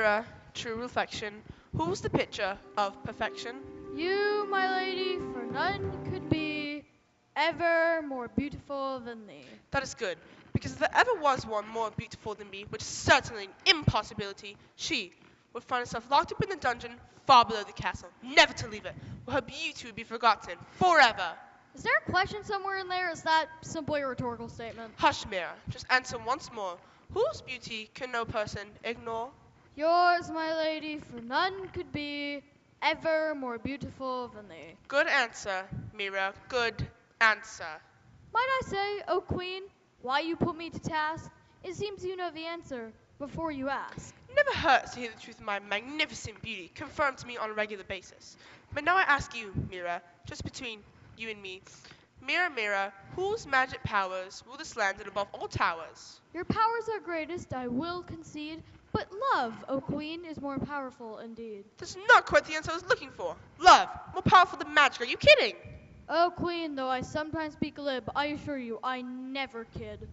mirror, true reflection, who's the picture of perfection? You, my lady, for none could be ever more beautiful than thee. That is good, because if there ever was one more beautiful than me, which is certainly an impossibility, she would find herself locked up in the dungeon far below the castle, never to leave it, where her beauty would be forgotten forever. Is there a question somewhere in there? Or is that simply a rhetorical statement? Hush, Mira, just answer once more. Whose beauty can no person ignore? Yours, my lady, for none could be ever more beautiful than thee. Good answer, Mira, good answer. Might I say, O queen, why you put me to task? It seems you know the answer before you ask. It never hurts to hear the truth of my magnificent beauty confirmed to me on a regular basis. But now I ask you, Mira, just between you and me, Mira, Mira, whose magic powers rule this land and above all towers? Your powers are greatest, I will concede, but love, O queen, is more powerful indeed. That's not quite the answer I was looking for. Love, more powerful than magic. Are you kidding? O queen, though I sometimes speak glib, I assure you, I never kid.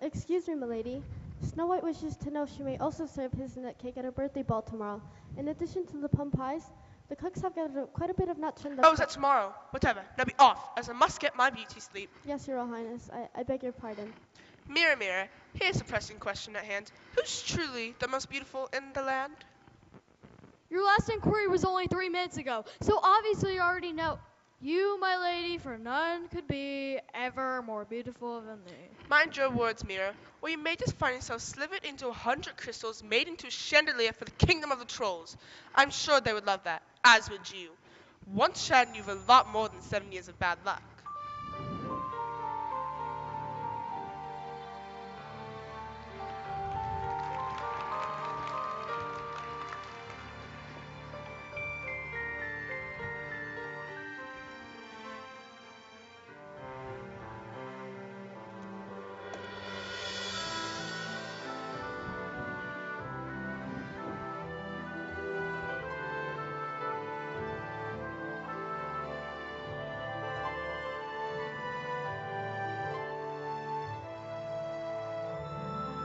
Excuse me, milady. Snow White wishes to know if she may also serve hazelnut cake at her birthday ball tomorrow. In addition to the plum pies, the cooks have gathered quite a bit of nuts and Oh, is that tomorrow? Whatever. Now be off, as I must get my beauty sleep. Yes, Your Royal Highness. I beg your pardon. Mira, Mira, here's the pressing question at hand. Who's truly the most beautiful in the land? Your last inquiry was only 3 minutes ago, so obviously you already know. You, my lady, for none could be ever more beautiful than thee. Mind your words, Mira, or you may just find yourself slivered into 100 crystals made into a chandelier for the kingdom of the trolls. I'm sure they would love that, as would you. Once shed, you've a lot more than 7 years of bad luck.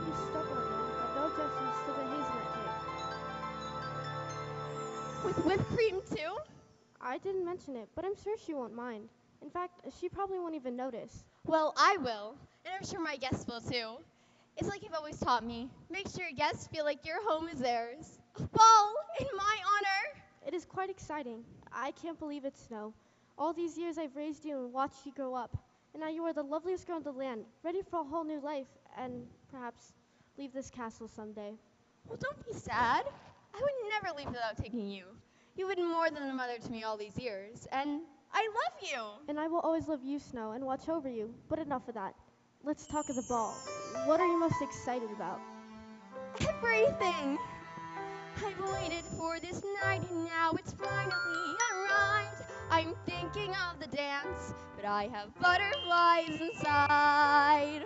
You stubborn man, but no objections to the hazelnut cake. With whipped cream too? I didn't mention it, but I'm sure she won't mind. In fact, she probably won't even notice. Well, I will. And I'm sure my guests will too. It's like you've always taught me. Make sure your guests feel like your home is theirs. A ball in my honor. It is quite exciting. I can't believe it, Snow. All these years I've raised you and watched you grow up. And now you are the loveliest girl in the land, ready for a whole new life, and perhaps leave this castle someday. Well, don't be sad. I would never leave without taking you. You've been more than a mother to me all these years, and I love you. And I will always love you, Snow, and watch over you. But enough of that. Let's talk of the ball. What are you most excited about? Everything. I've waited for this night and now it's finally arrived. I'm thinking of the dance, but I have butterflies inside.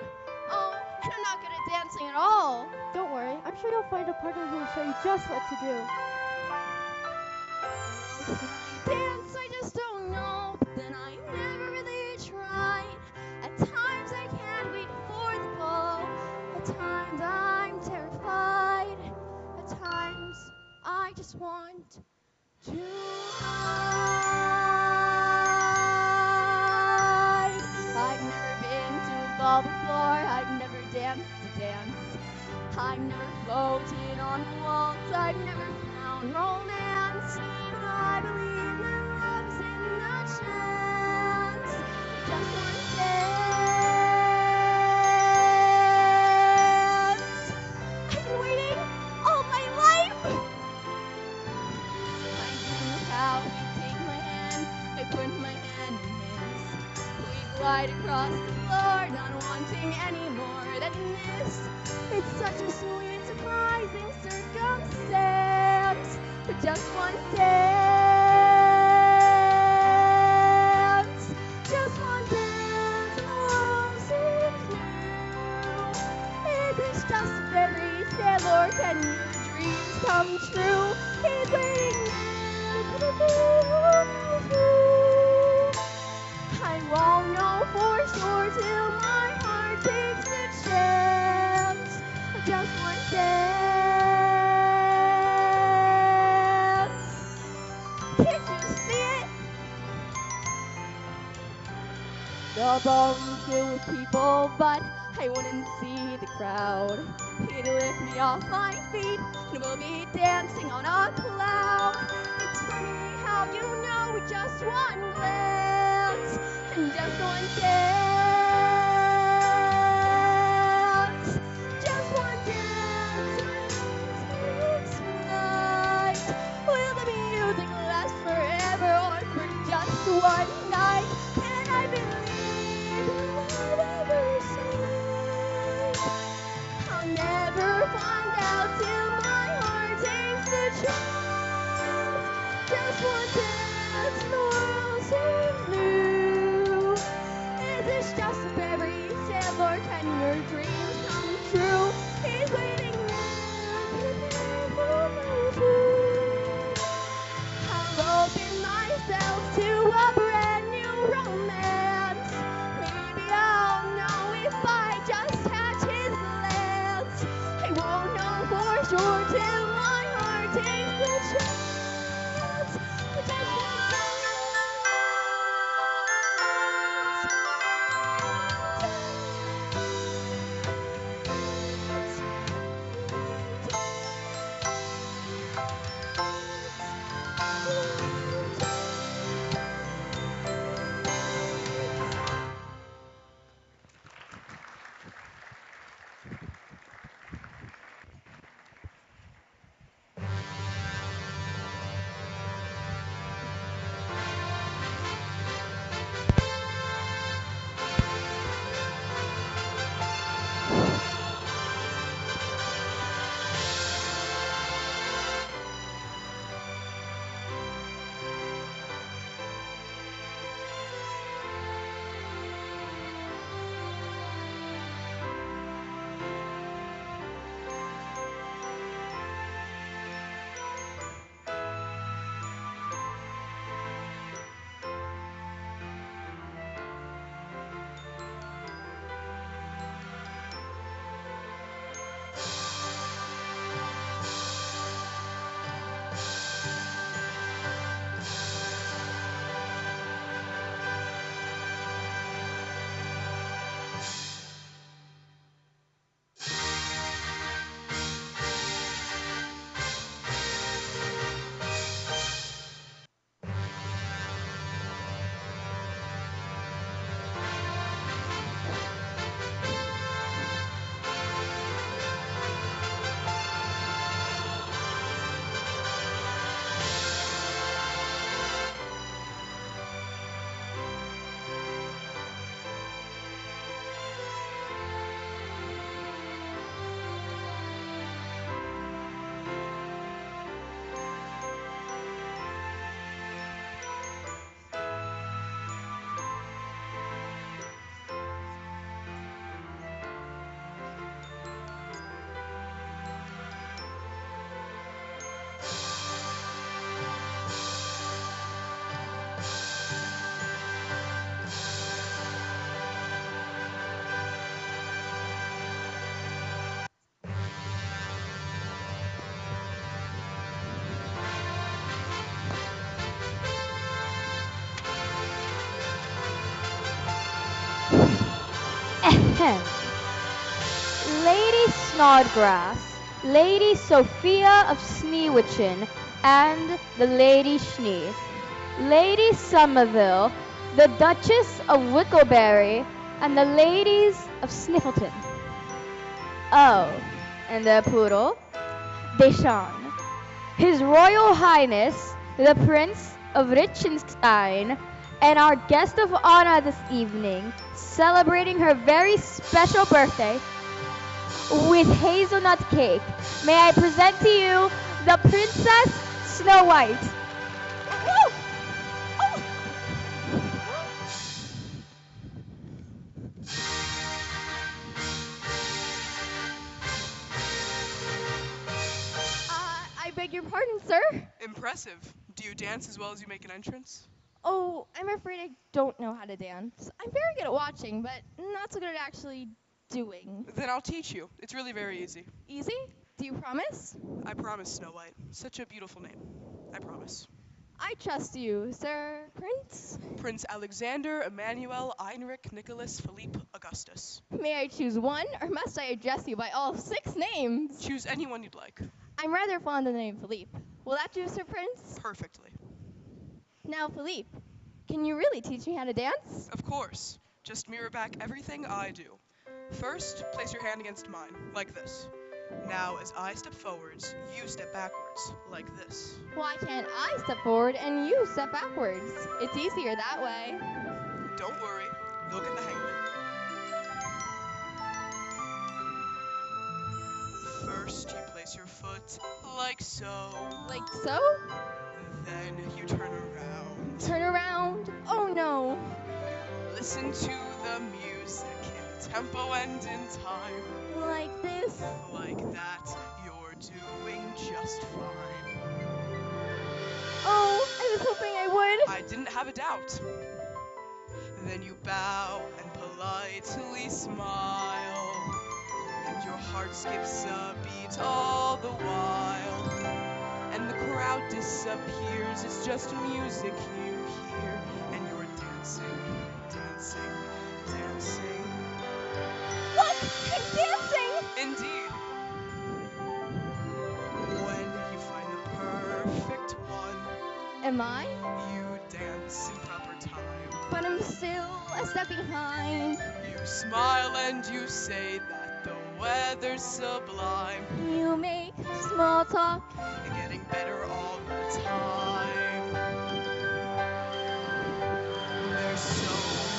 Oh, and I'm not good at dancing at all. Don't worry, I'm sure you'll find a partner who will show you just what to do. Dance, I just don't know, but then I never really tried. At times I can't wait for the ball. At times I'm terrified. At times I just want to hide. I've never been to a ball before. I've never danced a dance. I've never floated on the waltz. I've never found romance. But I believe that love's in the chance. Just one dance. I've been waiting all my life. I dream of how you take my hand. I put my hand in his. We glide across the floor, not wanting any more than this. It's such a sweet, surprising circumstance. But just one dance. Just one dance and the world seems new. Is this just a fairy tale or can your dreams come true? He's waiting there. I won't know for sure till my heart takes the chance. Just one dance. a ballroom filled with people, but I wouldn't see the crowd. He'd lift me off my feet, and we'll be dancing on a cloud. It's funny how you know with just one glance, and just one dance, just one dance takes flight. Will the music last forever or for just one night? Can I believe in love ever sight? I'll never find out till my heart takes the chance. Just one dance, the world seems new. Is this just a fairy tale, or can your dreams come true? He's waiting there, prepare for my truth. I'll open myself to a brand new romance. Maybe I'll know if I just catch his glance. I won't know for sure till my heart takes the chance. But just one Ahem. Lady Snodgrass, Lady Sophia of Sneewitchin, and the Lady Schnee, Lady Somerville, the Duchess of Wickleberry, and the Ladies of Sniffleton. Oh, and the poodle, Deshaun, His Royal Highness, the Prince of Liechtenstein, and our guest of honor this evening, celebrating her very special birthday with hazelnut cake. May I present to you the Princess Snow White. Woo! Oh! I beg your pardon, sir? Impressive. Do you dance as well as you make an entrance? Oh, I'm afraid I don't know how to dance. I'm very good at watching, but not so good at actually doing. Then I'll teach you. It's really very easy. Easy? Do you promise? I promise, Snow White. Such a beautiful name. I promise. I trust you, Sir Prince. Prince Alexander Emmanuel Heinrich Nicholas Philippe Augustus. May I choose one, or must I address you by all 6 names? Choose anyone you'd like. I'm rather fond of the name Philippe. Will that do, Sir Prince? Perfectly. Now, Philippe, can you really teach me how to dance? Of course. Just mirror back everything I do. First, place your hand against mine, like this. Now, as I step forwards, you step backwards, like this. Why can't I step forward and you step backwards? It's easier that way. Don't worry, you'll get the hang of it. First, you place your foot like so. Like so? Then you turn around. Turn around. Oh no. Listen to the music in tempo and in time. Like this. Like that, you're doing just fine. Oh, I was hoping I would. I didn't have a doubt. Then you bow and politely smile, and your heart skips a beat all the while, and the crowd disappears. It's just music you hear, and you're dancing, dancing, dancing. Look, I'm dancing. Indeed. When you find the perfect one, Am I? you dance in proper time. But I'm still a step behind. You smile and you say that the weather's sublime. You make small talk. You're getting better all the time. There's so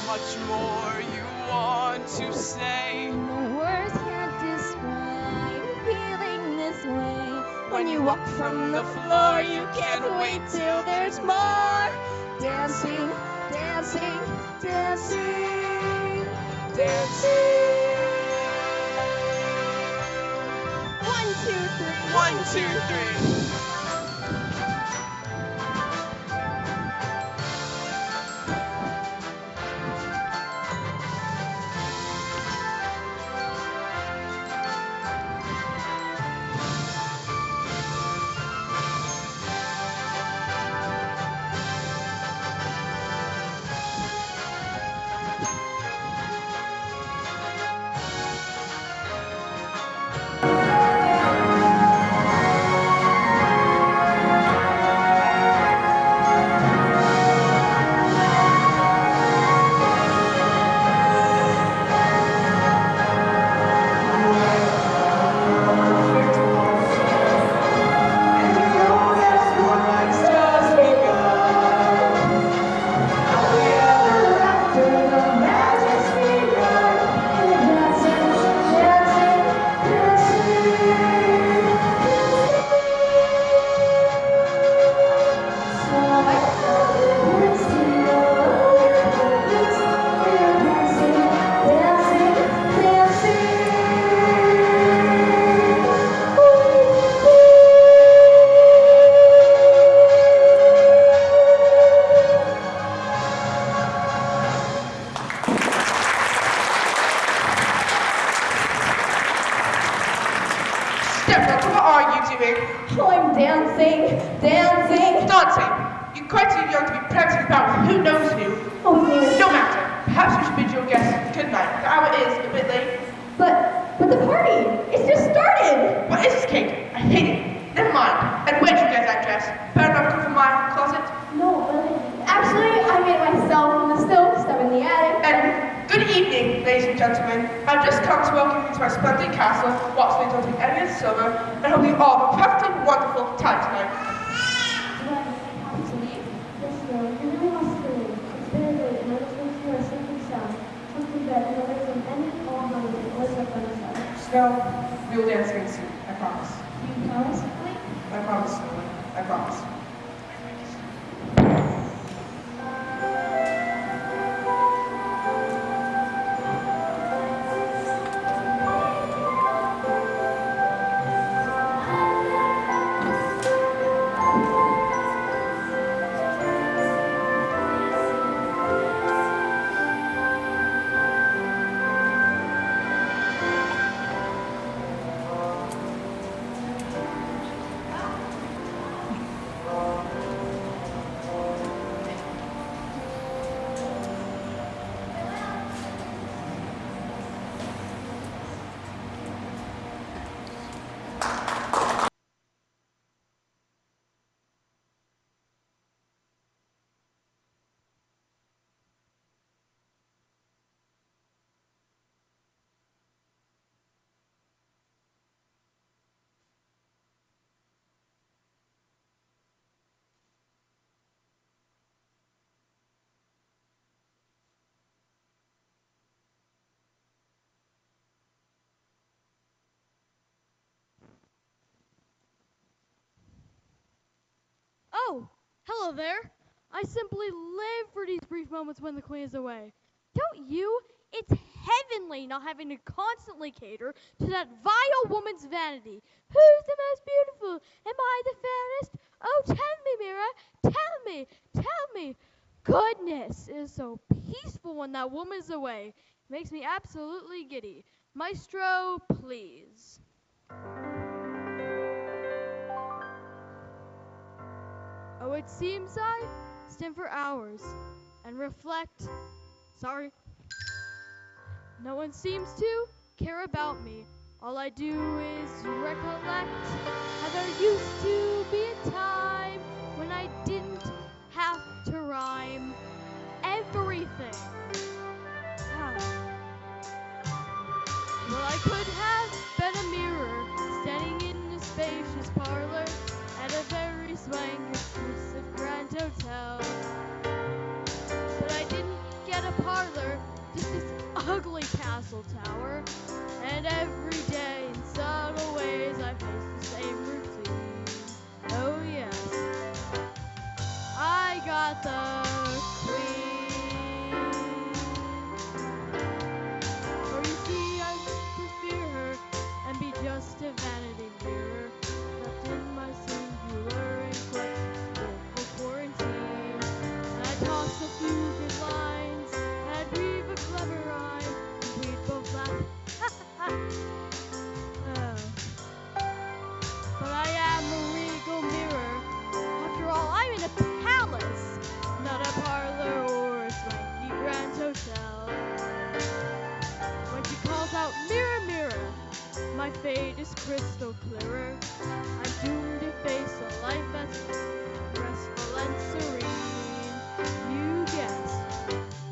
much more you want to say. No words can't describe feeling this way. When you walk from the floor, you can't wait till there's more. Dancing, dancing, dancing, Dancing. 1, 2, 3. 1, 2, 3. Deborah, what are you doing? Oh, I'm dancing, dancing. Dancing. You're quite too young to be prancing about with who knows who. Oh, dear. No matter. Perhaps we should bid your guests good night. The hour is a bit late. But the party, it's just started. What is this cake? I hate it. Never mind. And where'd you get that dress? Better not come from my closet. No, but actually, I made it myself from the stove stuff in the attic. And good evening, ladies and gentlemen. I've just come to welcome you to my splendid castle, Watson Dudley Elliot Silver, and hope you all have a perfectly wonderful time tonight. Yes, no, you really must leave. It's very late, and I just want to hear a sinking sound. Something that no away from any or hungry or is up on the side. Snow, we will dance again soon. I promise. You promise, please? I promise, Snow. I promise. Hello there. I simply live for these brief moments when the queen is away. Don't you? It's heavenly not having to constantly cater to that vile woman's vanity. Who's the most beautiful? Am I the fairest? Oh, tell me, Mira. Tell me. Tell me. Goodness, it is so peaceful when that woman's away. It makes me absolutely giddy. Maestro, please. Oh, it seems I stand for hours and reflect. Sorry. No one seems to care about me. All I do is recollect how there used to be a time when I didn't have to rhyme everything. Well, I could have been a mirror standing in a spacious parlor at a very swank exclusive grand hotel. But I didn't get a parlor, just this ugly castle tower. And every day in subtle ways I face the same routine. Oh yes, I got the queen. For you see I to fear her and be just a vanity mirror, trapped in my singular and flexible quarantine. And I toss a few good lines, and I'd weave a clever rhyme, and we'd both laugh. Ha ha ha. But I am a regal mirror. After all, I'm in a palace, not a parlor or a swanky grand hotel. When she calls out, mirror, mirror, my fate is crystal clearer. I'm doomed to face a life that's restful and serene. You guessed,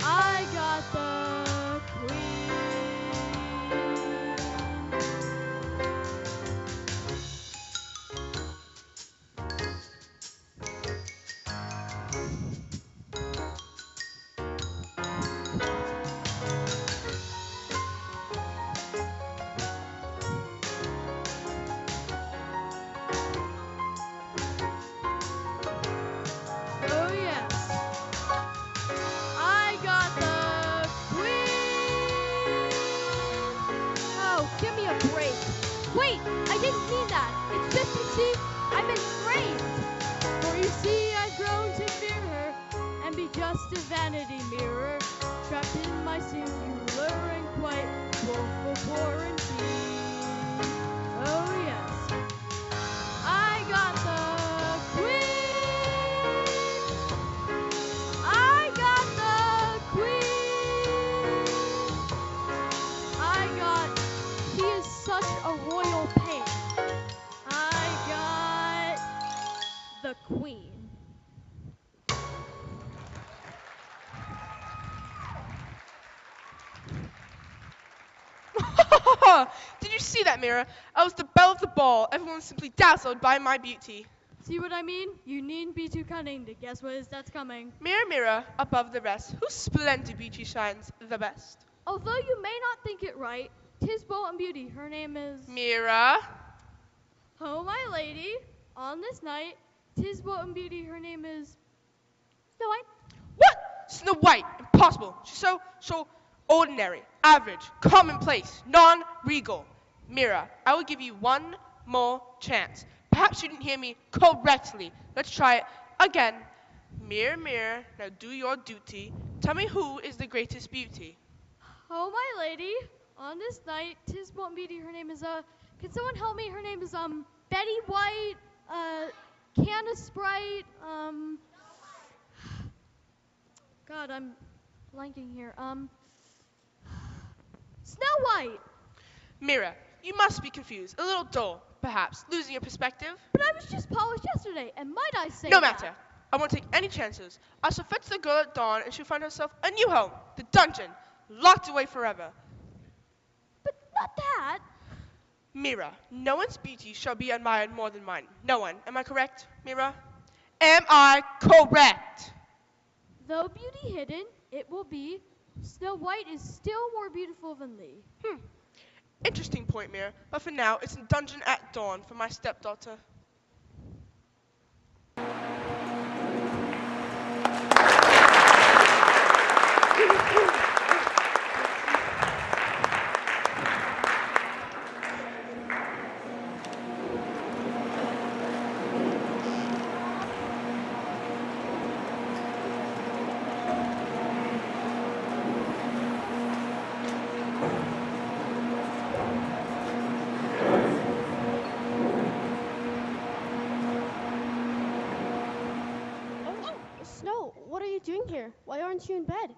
I got the queen. Oh yes, I got the queen. Oh, give me a break. Wait, I didn't mean that. It's just, you see, I'm engraved. For you see, I've grown to fear her and be just a vanity mirror, trapped in my singular and quite woeful quarantine. Oh yes, I got the queen. I got the queen. I got, he is such a royal pain. I got the queen. Did you see that, Mira? I was the belle of the ball. Everyone was simply dazzled by my beauty. See what I mean? You needn't be too cunning to guess what is that's coming. Mirror, mirror, above the rest, whose splendid beauty shines the best? Although you may not think it right, 'tis Bolton Beauty. Her name is. Mira. Oh, my lady, on this night, 'tis Bolton Beauty. Her name is. Snow White. What? Snow White. Impossible. She's so ordinary, average, commonplace, non-regal. Mira, I will give you one more chance. Perhaps you didn't hear me correctly. Let's try it again. Mirror, mirror, now do your duty. Tell me who is the greatest beauty. Oh, my lady, on this night, 'tis Bolton Beauty. Her name is, can someone help me? Her name is, Betty White, Candace Sprite, God, I'm blanking here, Snow White. Mira, you must be confused, a little dull, perhaps, losing your perspective. But I was just polished yesterday, and might I say No that? matter. I won't take any chances. I shall fetch the girl at dawn, and she'll find herself a new home, the dungeon, locked away forever. But not that. Mira, no one's beauty shall be admired more than mine. No one. Am I correct, Mira? Am I correct? Though beauty hidden, it will be. Snow White is still more beautiful than thee. Interesting point, Mira. But for now, it's a dungeon at dawn for my stepdaughter. Snow, what are you doing here? Why aren't you in bed?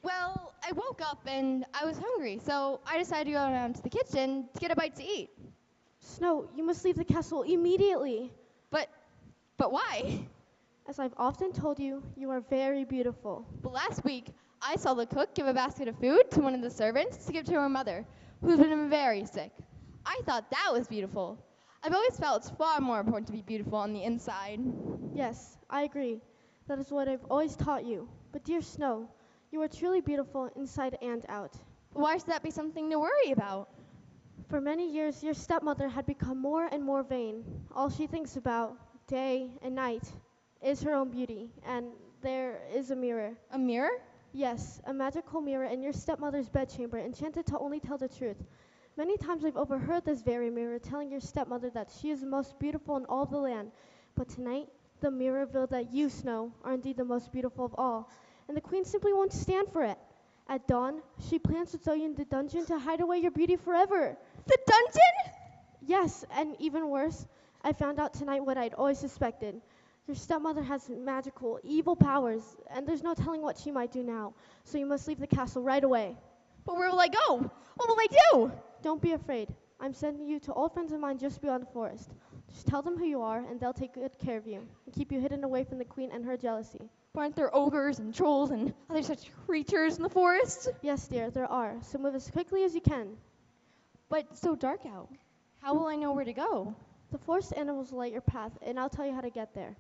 Well, I woke up and I was hungry, so I decided to go down to the kitchen to get a bite to eat. Snow, you must leave the castle immediately. But, but why? As I've often told you, you are very beautiful. But last week, I saw the cook give a basket of food to one of the servants to give to her mother, who's been very sick. I thought that was beautiful. I've always felt it's far more important to be beautiful on the inside. Yes, I agree. That is what I've always taught you. But dear Snow, you are truly beautiful inside and out. But why should that be something to worry about? For many years, your stepmother had become more and more vain. All she thinks about, day and night, is her own beauty, and there is a mirror. A mirror? Yes, a magical mirror in your stepmother's bedchamber, enchanted to only tell the truth. Many times I've overheard this very mirror telling your stepmother that she is the most beautiful in all the land. But tonight, the mirror revealed that you, Snow, are indeed the most beautiful of all, and the queen simply won't stand for it. At dawn, she plans to throw you in the dungeon to hide away your beauty forever. The dungeon? Yes, and even worse, I found out tonight what I'd always suspected. Your stepmother has magical, evil powers, and there's no telling what she might do now. So you must leave the castle right away. But where will I go? What will I do? Don't be afraid. I'm sending you to old friends of mine just beyond the forest. Just tell them who you are, and they'll take good care of you and keep you hidden away from the queen and her jealousy. But aren't there ogres and trolls and other such creatures in the forest? Yes, dear, there are. So move as quickly as you can. But it's so dark out. How will I know where to go? The forest animals will light your path, and I'll tell you how to get there.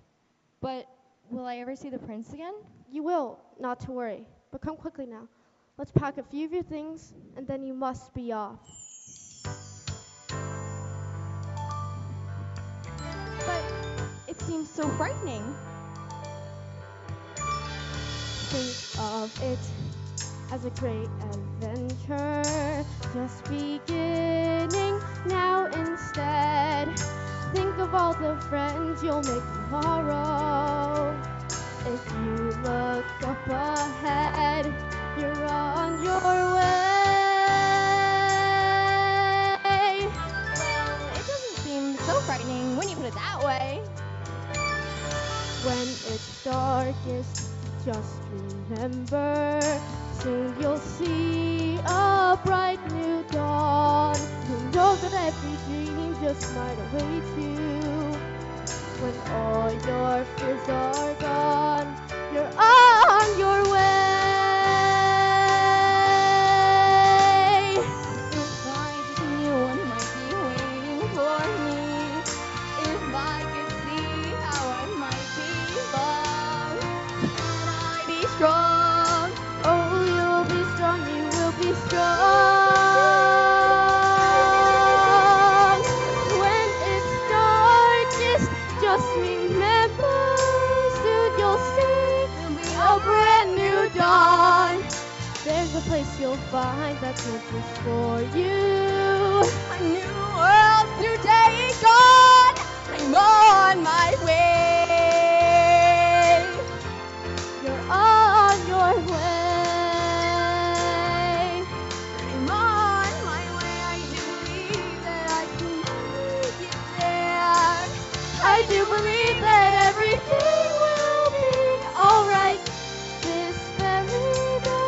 But will I ever see the prince again? You will, not to worry. But come quickly now. Let's pack a few of your things, and then you must be off. But it seems so frightening. Think of it as a great adventure, just beginning now instead. Think of all the friends you'll make tomorrow. If you look up ahead, you're on your way. Well, it doesn't seem so frightening when you put it that way. When it's darkest, just remember, soon you'll see a bright new dawn. Who knows that every dream just might await you. When all your fears are gone, you're on your way. If I just knew what might be waiting for me. If I could see how I might be loved, can I be strong? Oh, you'll be strong, you will be strong. When it's darkest, just remember, soon you'll see a brand new dawn. There's a place you'll find that's meant just for you. A new world, new day gone. I'm on my way. You're on your way. I'm on my way. I do believe that I can make it there. I do believe that everything will be alright this very day.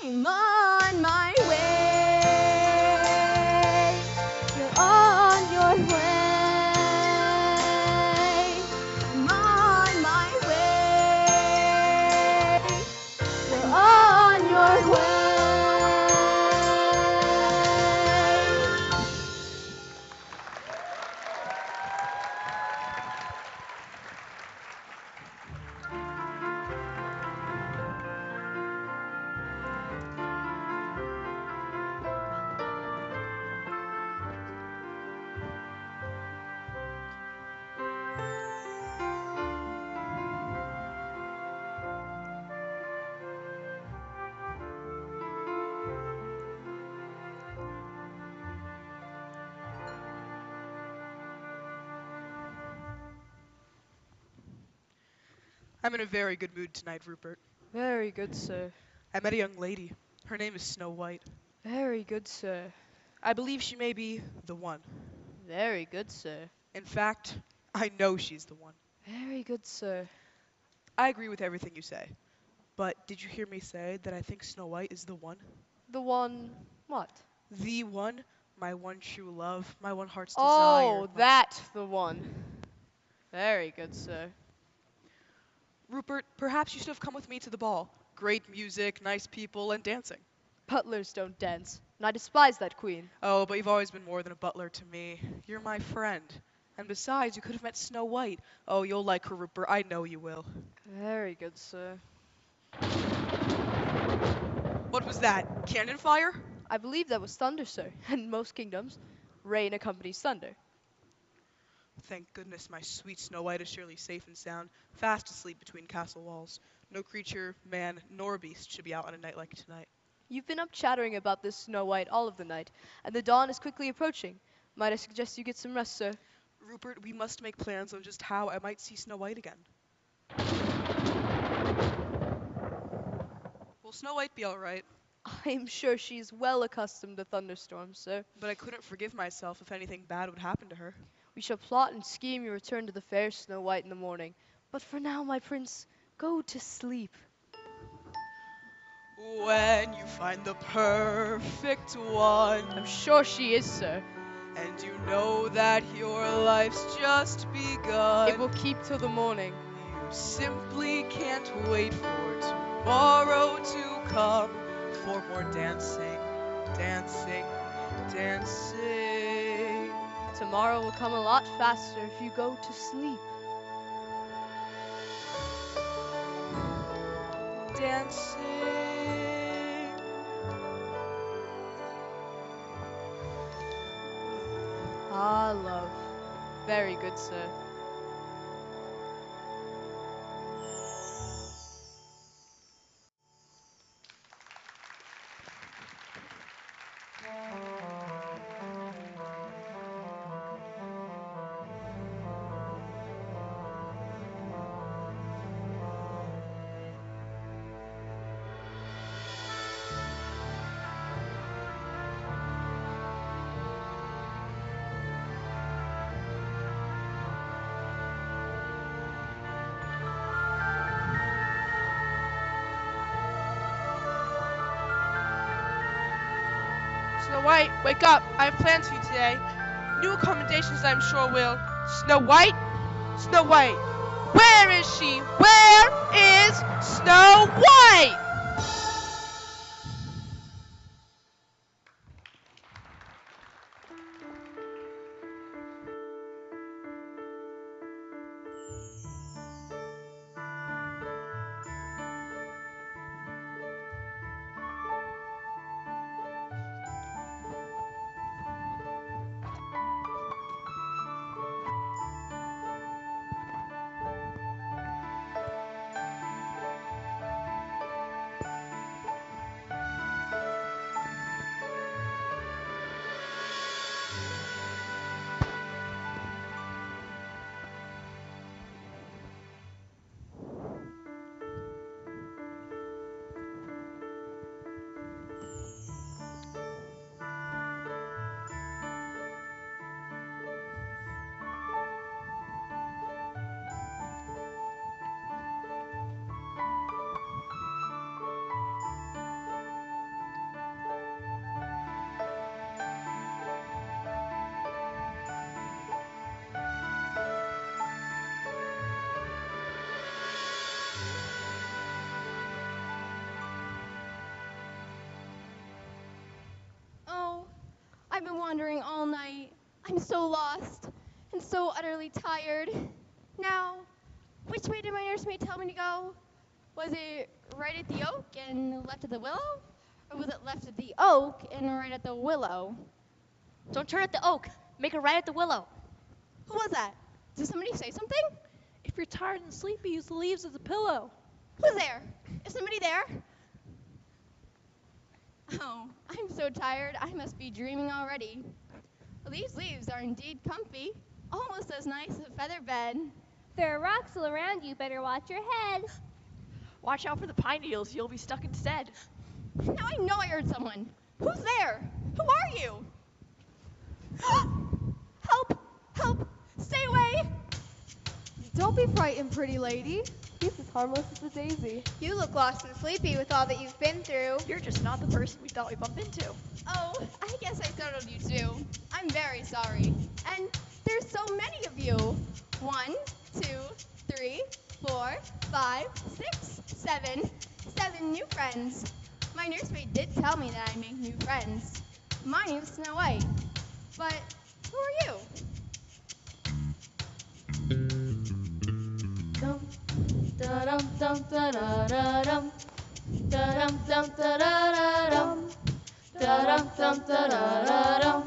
I'm on my way. You're on your way. I'm on my way. You're on your way. I'm in a very good mood tonight, Rupert. Very good, sir. I met a young lady. Her name is Snow White. Very good, sir. I believe she may be the one. Very good, sir. In fact, I know she's the one. Very good, sir. I agree with everything you say. But did you hear me say that I think Snow White is the one? The one. What? The one, my one true love, my one heart's Oh, desire. that the one. Very good, sir. Rupert, perhaps you should have come with me to the ball. Great music, nice people, and dancing. Butlers don't dance, and I despise that queen. Oh, but you've always been more than a butler to me. You're my friend. And besides, you could have met Snow White. Oh, you'll like her, Rupert. I know you will. Very good, sir. What was that? Cannon fire? I believe that was thunder, sir. And in most kingdoms, rain accompanies thunder. Thank goodness my sweet Snow White is surely safe and sound, fast asleep between castle walls. No creature, man, nor beast should be out on a night like tonight. You've been up chattering about this Snow White all of the night, and the dawn is quickly approaching. Might I suggest you get some rest, sir? Rupert, we must make plans on just how I might see Snow White again. Will Snow White be all right? I'm sure she is well accustomed to thunderstorms, sir. But I couldn't forgive myself if anything bad would happen to her. We shall plot and scheme your return to the fair Snow White in the morning. But for now, my prince, go to sleep. When you find the perfect one, I'm sure she is, sir. and you know that your life's just begun, It will keep till the morning. you simply can't wait for tomorrow to come for more dancing, dancing, dancing. Tomorrow will come a lot faster if you go to sleep. Dancing. Ah, love. Very good, sir. Snow White, wake up. I have plans for you today. New accommodations, I'm sure will. Snow White? Snow White. Where is she? Where is Snow White? Oh, I've been wandering all night. I'm so lost and so utterly tired. Now, which way did my nursemaid tell me to go? Was it right at the oak and left at the willow? Or was it left at the oak and right at the willow? Don't turn at the oak. Make a right at the willow. Who was that? Did somebody say something? If you're tired and sleepy, use the leaves as a pillow. Who's there? Is somebody there? Oh, I'm so tired, I must be dreaming already. These leaves are indeed comfy, almost as nice as a feather bed. There are rocks all around you. Better watch your head. Watch out for the pine needles. You'll be stuck instead. Now I know I heard someone. Who's there? Who are you? Help! Help! Stay away! Don't be frightened, pretty lady. He's as harmless as a daisy. You look lost and sleepy with all that you've been through. You're just not the person we thought we bumped into. Oh, I guess I startled you too. I'm very sorry. And there's so many of you. 1, 2, 3, 4, 5, 6, 7. 7 new friends. My nursemaid did tell me that I make new friends. My name's Snow White. But who are you? Da-dum, dum, da-da-da-dum. Da-dum, dum, da-da-da-dum. Da-dum, dum, da-da-da-dum.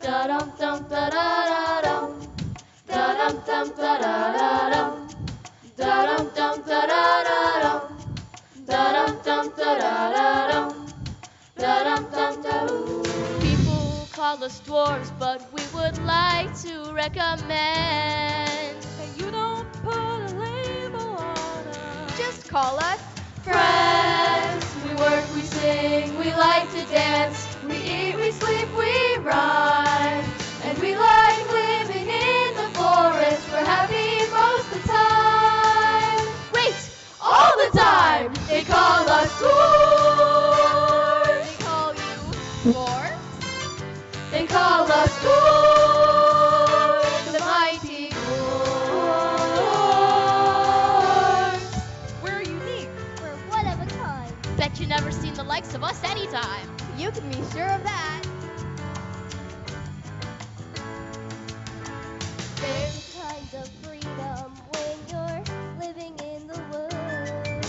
Da-dum, dum, da-da-da-dum. Da-dum, dum, da-da-da-dum. Da-dum, dum, da-da-da-dum. Da-dum, dum, da-da-da-dum. Da-dum, dum, da-dum. People call us dwarves, but we would like to recommend That you don't put a label on us. Just call us friends. We work, we sing, we like to dance. We eat, we sleep, we rhyme. And we like living in the forest. We're happy most of the time. Wait, all the time. They call us dwarves. They call you dwarves. They call us dwarves. The mighty dwarves. We're unique. We're one of a kind. Bet you never seen the likes of us anytime. You can be sure of that. There's kinds of freedom when you're living in the woods.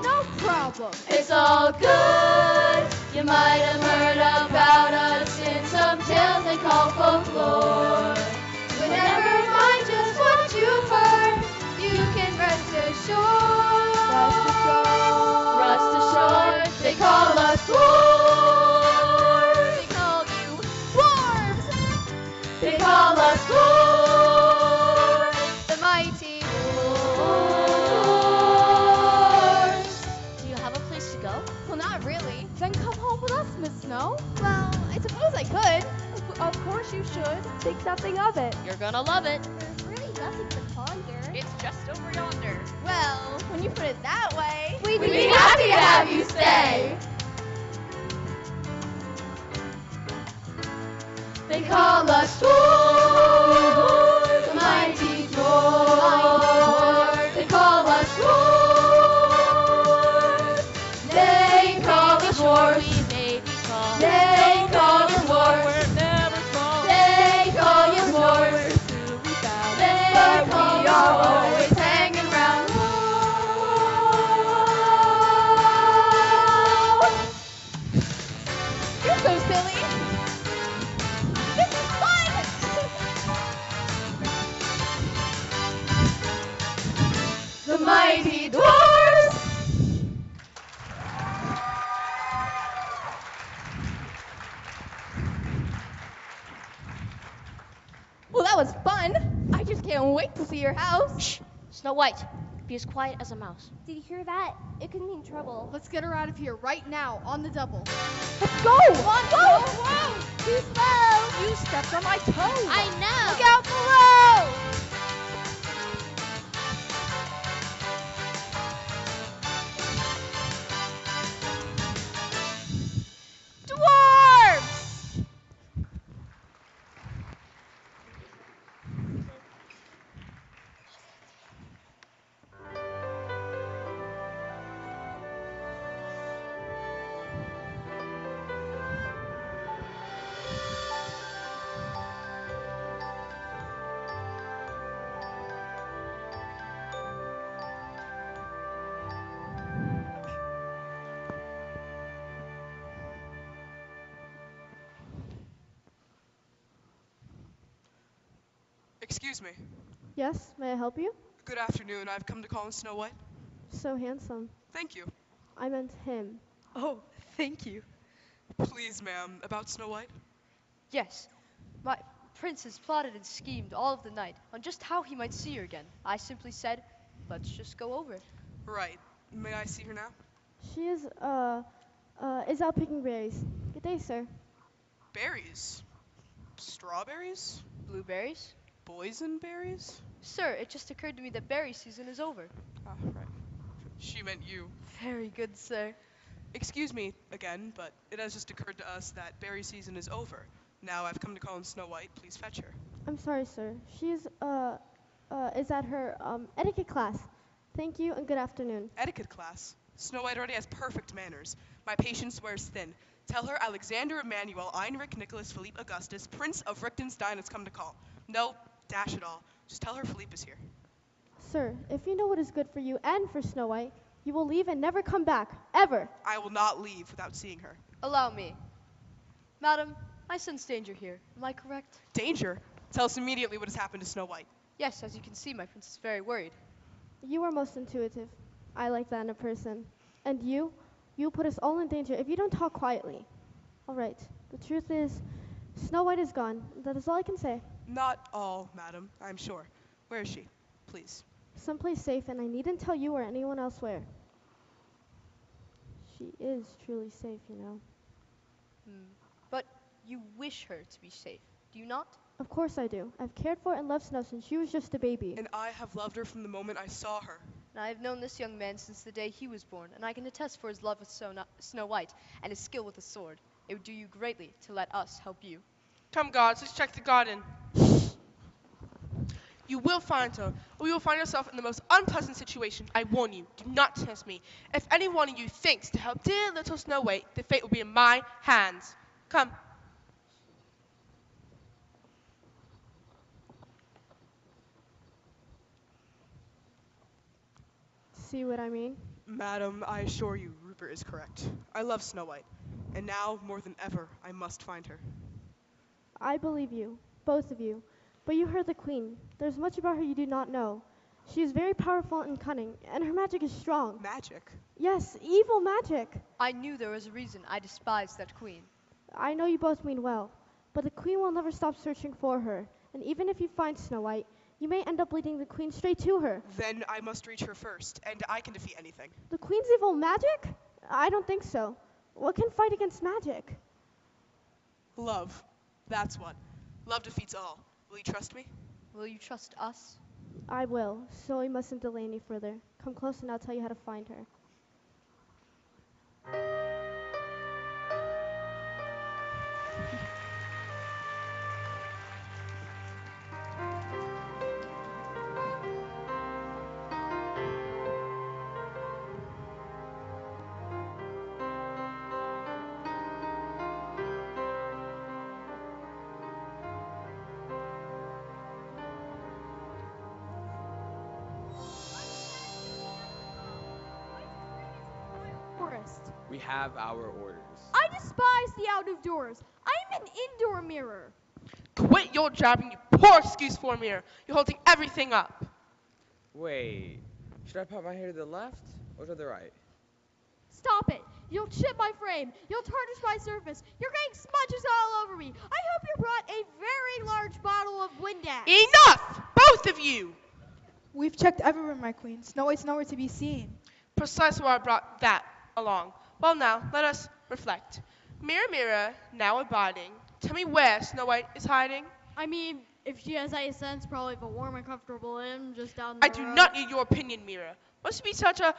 No problem. It's all good. You might have heard about us in some tales they call folklore. But never mind just what you've heard. You can rest assured. Rest assured. They call us dwarves. They call you dwarves. They call us dwarves. The mighty Dwarves. Do you have a place to go? Well, not really. Then come home with us, Miss Snow. Well, I suppose I could. Of course you should. Think nothing of it. You're gonna love it. There's really nothing to ponder. It's just over yonder. Well, when you put it that way. We'd be happy to have you stay. They call us dwarves, the mighty dwarves. They call us dwarves. They call us dwarves. We may be called. They call us dwarves. We're never small. They call you dwarves. Till we found They call us always hanging round. You're so silly. This is fun. The mighty dwarves. Well, that was fun. I just can't wait to see your house. Shh. Snow White, be as quiet as a mouse. Did you hear that? It could mean trouble. Let's get her out of here right now on the double. Let's go. Come on, go! Whoa! Too slow. You stepped on my toe. I know. Look out below! Dwarves! Excuse me. Yes, may I help you? Good afternoon. I've come to call on Snow White. So handsome. Thank you. I meant him. Oh, thank you. Please, ma'am, about Snow White? Yes, my prince has plotted and schemed all of the night on just how he might see her again. I simply said, let's just go over it. Right. May I see her now? She is out picking berries. Good day, sir. Berries? Strawberries? Blueberries? Boysenberries? Sir, it just occurred to me that berry season is over. Ah, right. She meant you. Very good, sir. Excuse me again, but it has just occurred to us that berry season is over. Now I've come to call on Snow White. Please fetch her. I'm sorry, sir. She's is at her etiquette class. Thank you and good afternoon. Etiquette class. Snow White already has perfect manners. My patience wears thin. Tell her Alexander Emmanuel Heinrich Nicholas Philippe Augustus, Prince of Richtenstein, has come to call. No, dash it all. Just tell her Philippe is here. Sir, if you know what is good for you and for Snow White, you will leave and never come back, ever. I will not leave without seeing her. Allow me. Madam, I sense danger here. Am I correct? Danger? Tell us immediately what has happened to Snow White. Yes, as you can see, my prince is very worried. You are most intuitive. I like that in a person. And you put us all in danger if you don't talk quietly. All right, the truth is, Snow White is gone. That is all I can say. Not all, madam, I'm sure. Where is she? Please. Someplace safe, and I needn't tell you or anyone else where. She is truly safe, you know. But you wish her to be safe, do you not? Of course I do. I've cared for and loved Snow since she was just a baby. And I have loved her from the moment I saw her. And I have known this young man since the day he was born, and I can attest for his love of Snow White and his skill with the sword. It would do you greatly to let us help you. Come, guards, let's check the garden. You will find her, or you will find yourself in the most unpleasant situation. I warn you, do not test me. If any one of you thinks to help dear little Snow White, the fate will be in my hands. Come. See what I mean? Madam, I assure you, Rupert is correct. I love Snow White, and now, more than ever, I must find her. I believe you, both of you. But you heard the queen. There's much about her you do not know. She is very powerful and cunning, and her magic is strong. Magic? Yes, evil magic. I knew there was a reason I despised that queen. I know you both mean well, but the queen will never stop searching for her. And even if you find Snow White, you may end up leading the queen straight to her. Then I must reach her first, and I can defeat anything. The queen's evil magic? I don't think so. What can fight against magic? Love. That's what. Love defeats all. Will you trust me? Will you trust us? I will, so we mustn't delay any further. Come close and I'll tell you how to find her. We have our orders. I despise the out of doors. I am an indoor mirror. Quit your jabbing, you poor excuse for a mirror. You're holding everything up. Wait, should I pop my hair to the left or to the right? Stop it. You'll chip my frame. You'll tarnish my surface. You're getting smudges all over me. I hope you brought a very large bottle of Windex. Enough! Both of you! We've checked everywhere, my queen. Snow White's nowhere to be seen. Precisely why I brought that along. Well, now, let us reflect. Mirror, mirror, now abiding, tell me where Snow White is hiding. I mean, if she has any sense, probably the warm and comfortable inn just down the I do not need your opinion, Mirror. Must it be such a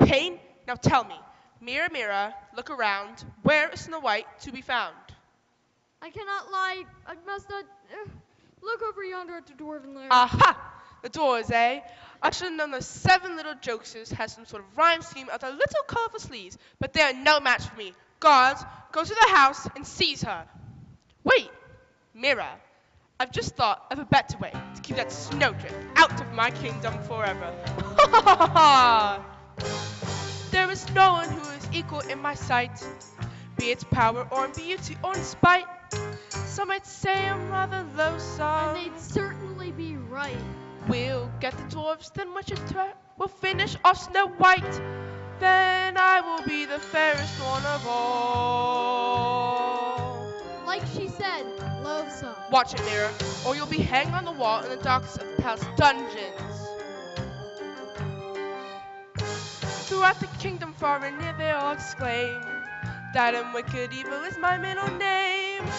pain? Now tell me. Mirror, mirror, look around. Where is Snow White to be found? I cannot lie. I must not. Look over yonder at the dwarven lair. Aha! The doors, eh? I should have known those 7 little jokesters had some sort of rhyme scheme of their little colorful sleeves, but they are no match for me. Guards, go to the house and seize her. Wait, Mirror, I've just thought of a better way to keep that snowdrift out of my kingdom forever. There is no one who is equal in my sight, be it power or in beauty or in spite. Some might say I'm rather loathsome. And they'd certainly be right. We'll get the dwarves, then we'll finish off Snow White. Then I will be the fairest one of all. Like she said, loathsome. Watch it, Mirror, or you'll be hanging on the wall in the darkest of the palace dungeons. Throughout the kingdom, far and near, they all exclaim that wicked evil is my middle name. dream.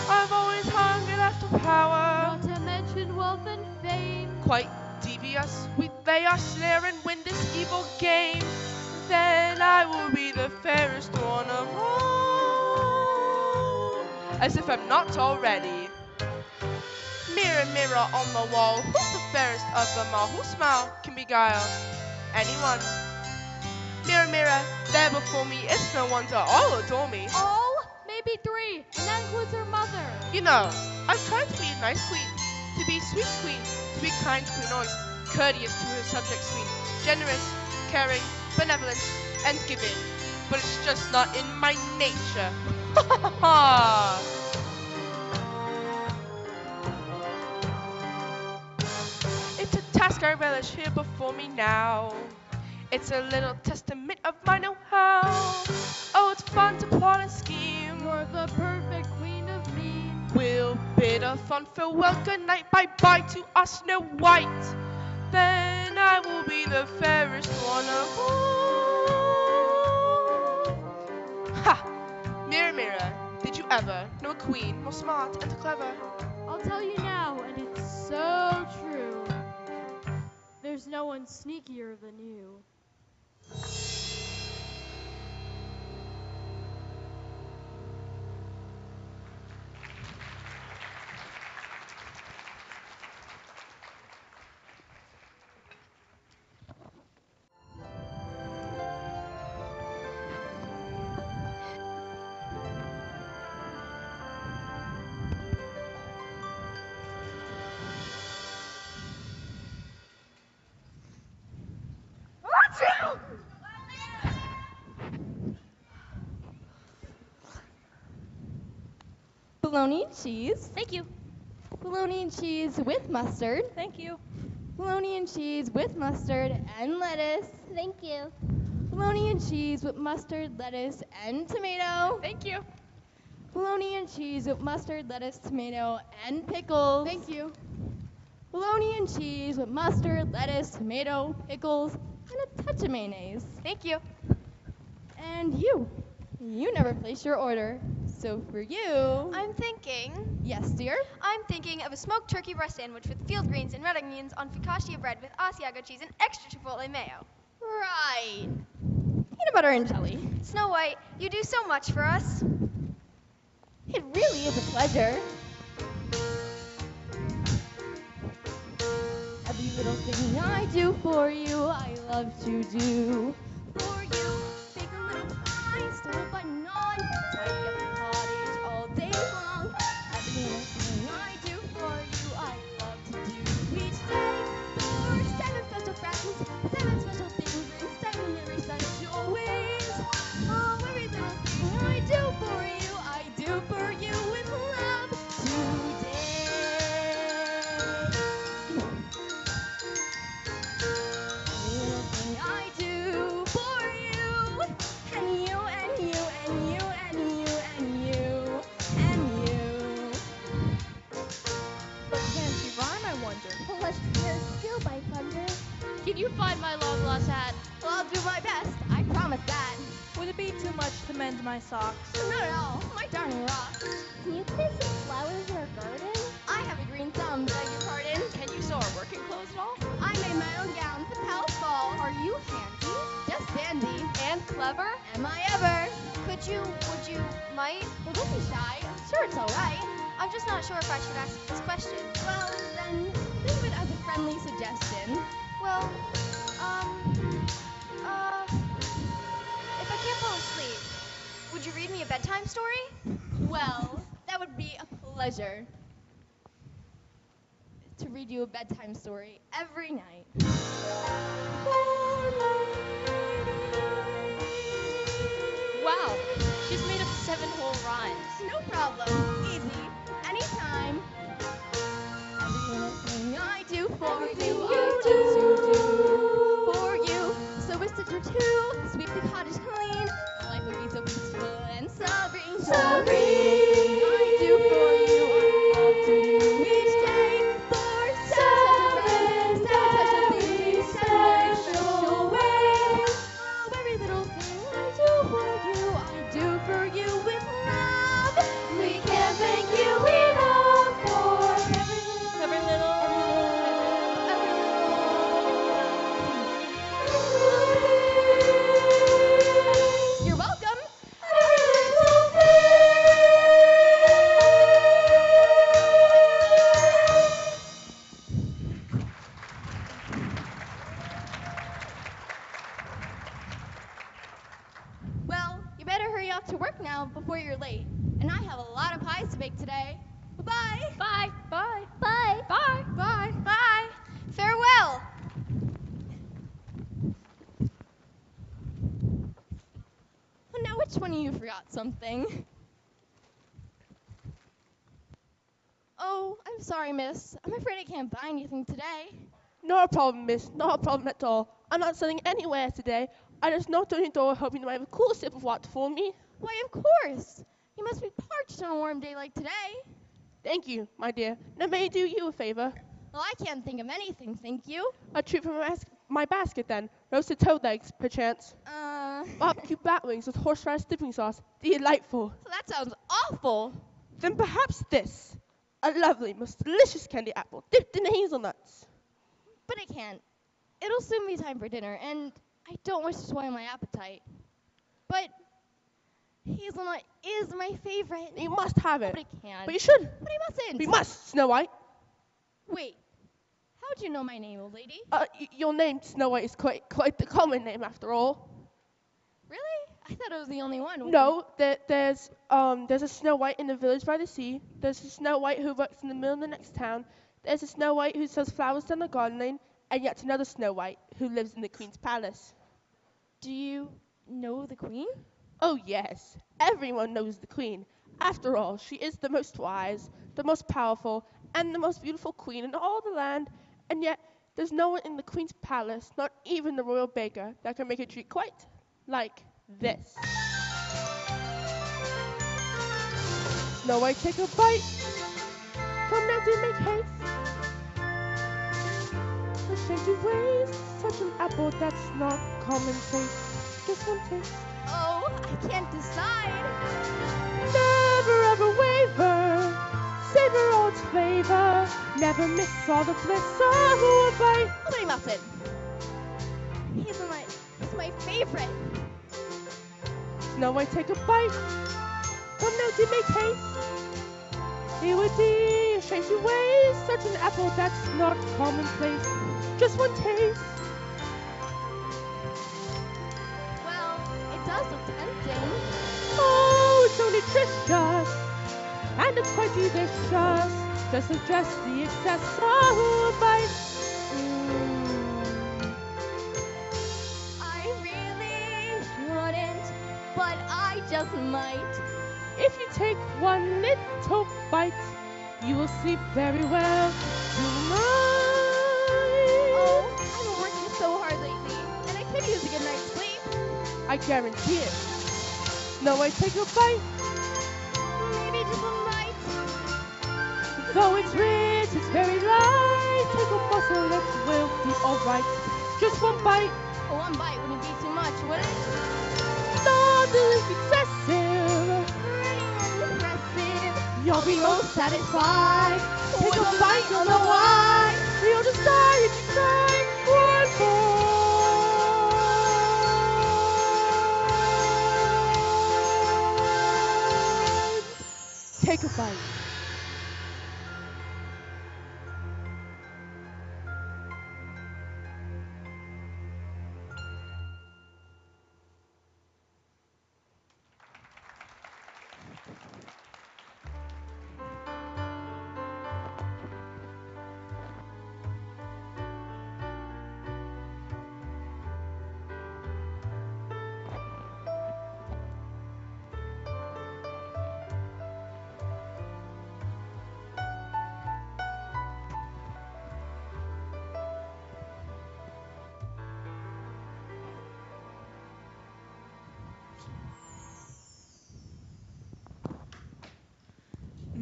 I've always hungered after power. Not to mention wealth and fame. Quite devious, we lay our snare and win this evil game. Then I will be the fairest one of all. As if I'm not already. Mirror, mirror on the wall, who's the fairest of them all? Whose smile can beguile anyone? Mirror, mirror, there before me, it's no wonder all adore me. All? Maybe 3, and that includes her mother. You know, I've tried to be a nice queen, to be sweet queen, to be kind queen, always courteous to her subjects queen, generous, caring, benevolent, and giving. But it's just not in my nature. Ha ha ha! It's a task I relish here before me now. It's a little testament of my know-how. Oh, it's fun to plot and scheme. You're the perfect queen of me. We'll bid a fond farewell, good night, bye-bye to our Snow White. Then I will be the fairest one of all. Ha! Mirror, mirror, did you ever know a queen more smart and clever? I'll tell you now, and it's so true. There's no one sneakier than you. Bologna and cheese. Thank you. Bologna and cheese with mustard. Thank you. Bologna and cheese with mustard and lettuce. Thank you. Bologna and cheese with mustard, lettuce, and tomato. Thank you. Bologna and cheese with mustard, lettuce, tomato, and pickles. Thank you. Bologna and cheese with mustard, lettuce, tomato, pickles, and a touch of mayonnaise. Thank you. And you never placed your order. So for you, I'm thinking yes, dear? I'm thinking of a smoked turkey breast sandwich with field greens and red onions on focaccia bread with Asiago cheese and extra chipotle mayo. Right. Peanut butter and jelly. Snow White, you do so much for us. It really is a pleasure. Every little thing I do for you, I love to do. For you, bake a little pie, stick a button on, tidy up the cottage all day long. Every little thing I do for you, I love to do each day. For 7 special fractions, 7 special things, and 7 very special ways. Oh, every little thing I do for you, I do for you with love today. Every little thing I do for you, and you, and you, and you, and you, and you, and you. But can she rhyme, I wonder? Well, let's hear skill by thunder. Can you find my long lost hat? Well, I'll do my best, I promise that. Would it be too much to mend my socks? Not at all, my darling rocks. Can you plant some flowers in our garden? I have a green thumb, beg your pardon. Can you sew our working clothes at all? I made my own gowns and palace balls. Are you handy Just dandy. and clever? Am I ever? Would you, might? Well, don't be shy. I'm sure it's all right. I'm just not sure if I should ask this question. Well, then, think of it as a friendly suggestion. Well, if I can't fall asleep, would you read me a bedtime story? Well, that would be a pleasure to read you a bedtime story every night. Wow, she's made up 7 whole rhymes. No problem. Easy. Anytime. Every little thing I do for you, I do for you. So is such a two. Sweep the cottage clean. Life would be so peaceful and serene. Serene. I do for you, I love to do each day. For 7 special things, 7 special ways. Oh, every little thing I do for you, I do for you with love. We can't late, and I have a lot of pies to bake today. Bye-bye. Bye. Bye. Bye. Bye. Bye. Bye. Farewell. Well, now which one of you forgot something? Oh, I'm sorry, miss. I'm afraid I can't buy anything today. Not a problem, miss. Not a problem at all. I'm not selling anywhere today. I just knocked on your door hoping you might have a cool sip of water for me. Why, of course. You must be parched on a warm day like today. Thank you, my dear. Now may I do you a favor? Well, I can't think of anything, thank you. A treat from my basket, then. Roasted toad legs, perchance. Barbecue bat wings with horseradish dipping sauce. Delightful. That sounds awful. Then perhaps this. A lovely, most delicious candy apple dipped in hazelnuts. But I can't. It'll soon be time for dinner, and I don't wish to spoil my appetite. But hazelnut is my favorite. You must have it. But I can't. But you should. But I mustn't. We must, Snow White. Wait. How'd you know my name, old lady? Your name, Snow White, is quite the common name after all. Really? I thought I was the only one. No, there's a Snow White in the village by the sea. There's a Snow White who works in the mill in the next town. There's a Snow White who sells flowers down the garden lane, and yet another Snow White who lives in the Queen's palace. Do you know the Queen? Oh yes, everyone knows the Queen. After all, she is the most wise, the most powerful, and the most beautiful queen in all the land, and yet there's no one in the Queen's palace, not even the royal baker, that can make a treat quite like this. Snow White, take a bite. Come now, do make haste. Ashamed to waste such an apple that's not commonplace. Just one taste. Oh, I can't decide. Never ever waver. Savor all its flavor. Never miss all the bliss of a bite. Nobody mustn't. Hazelnut is my favorite. Snow White, take a bite. Come now, do make haste. It would be a shame to waste such an apple that's not commonplace. Just one taste. Well, it does look tempting. Oh, it's so nutritious. And it's quite delicious. Just suggest the excess of a bite. I really shouldn't, but I just might. If you take one little bite, you will sleep very well tonight. Oh, I've been working so hard lately, and I could use a good night's sleep. I guarantee it. Snow White, take a bite. Maybe just one bite. Though it's rich, it's very light. Take a morsel, it will be alright. Just one bite. Well, one bite wouldn't be too much, would it? Not excessive. Pretty impressive. You'll be most satisfied. Take a bite, you'll know why. You'll decide if you try one more. Take a bite.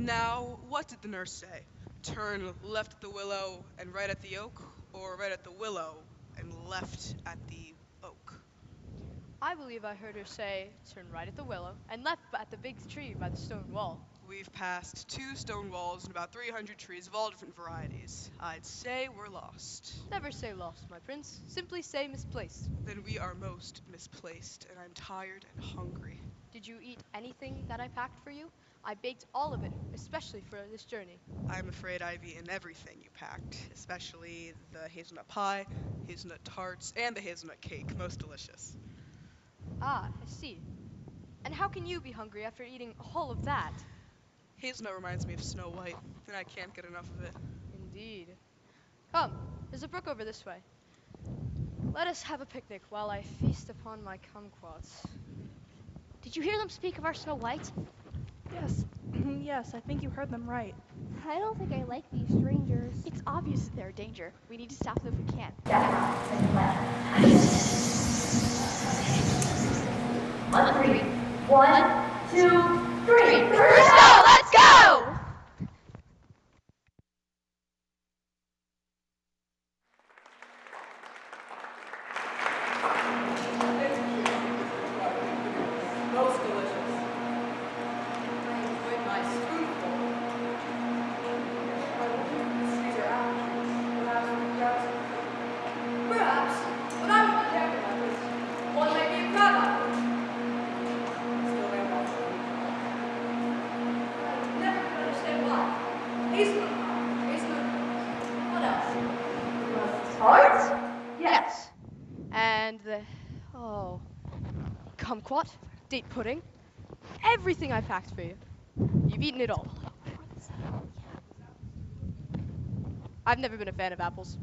Now, what did the nurse say? Turn left at the willow and right at the oak, or right at the willow and left at the oak? I believe I heard her say, turn right at the willow and left at the big tree by the stone wall. We've passed 2 stone walls and about 300 trees of all different varieties. I'd say we're lost. Never say lost, my prince. Simply say misplaced. Then we are most misplaced, and I'm tired and hungry. Did you eat anything that I packed for you? I baked all of it, especially for this journey. I'm afraid I've eaten everything you packed, especially the hazelnut pie, hazelnut tarts, and the hazelnut cake. Most delicious. Ah, I see. And how can you be hungry after eating all of that? Hazelnut reminds me of Snow White, and I can't get enough of it. Indeed. Come, there's a brook over this way. Let us have a picnic while I feast upon my kumquats. Did you hear them speak of our Snow White? Yes. Yes, I think you heard them right. I don't think I like these strangers. It's obvious that they're a danger. We need to stop them if we can. On three. 1, 2, 3. Crystal, let's go! Most delicious. I enjoyed my spoonful. These are apples. Perhaps, when I'm a jacket like this, one might be a crab apple. Still very much. I never could understand why. Hazelnut. What else? Hearts? Yes. And the kumquat, date pudding, everything I packed for you. You've eaten it all. I've never been a fan of apples.